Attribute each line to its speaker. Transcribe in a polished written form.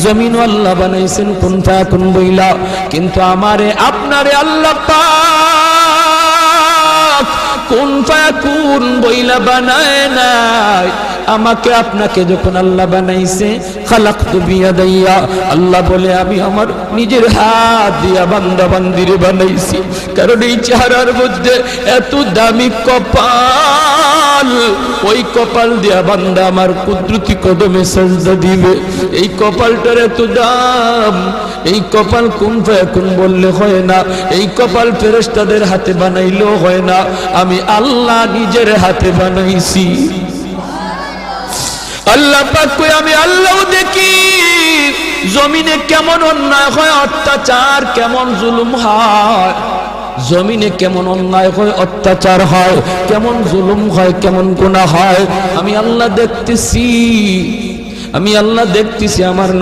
Speaker 1: জমিন আল্লাহ বানাইছেন কুন ফায়াকুন বইলা, কিন্তু আমারে আপনারে আল্লাহ পাক কুন ফায়াকুন বইলা বানায় নাই। আমাকে আপনাকে যখন আল্লাহ বানাইছে, খালাকতু বিয়াদাইয়া, আল্লাহ বলে আমি আমার নিজের হাত দিয়া বান্দা বান্দিরে বানাইছি। কারণ এই চেহারার মধ্যে এত দামি কপাল, ওই কপাল দিয়া বান্দা আমার কুদরতি কদমে সাজদা দিবে। এই কপালটার এত দাম, এই কপাল কুন ফায়াকুন বললে হয় না, এই কপাল ফেরেশতাদের হাতে বানাইলেও হয় না, আমি আল্লাহ নিজের হাতে বানাইছি। আল্লাহ পাক কই আমি আল্লাহও দেখি জমিনে কেমন অন্যায় হয়, অত্যাচার কেমন জুলুম হয়, জমিনে কেমন অন্যায় হয়, অত্যাচার হয়, কেমন জুলুম হয়, কেমন গুনাহ হয়, আমি আল্লাহ দেখতেছি, আমি আল্লাহ দেখতেছি। আমার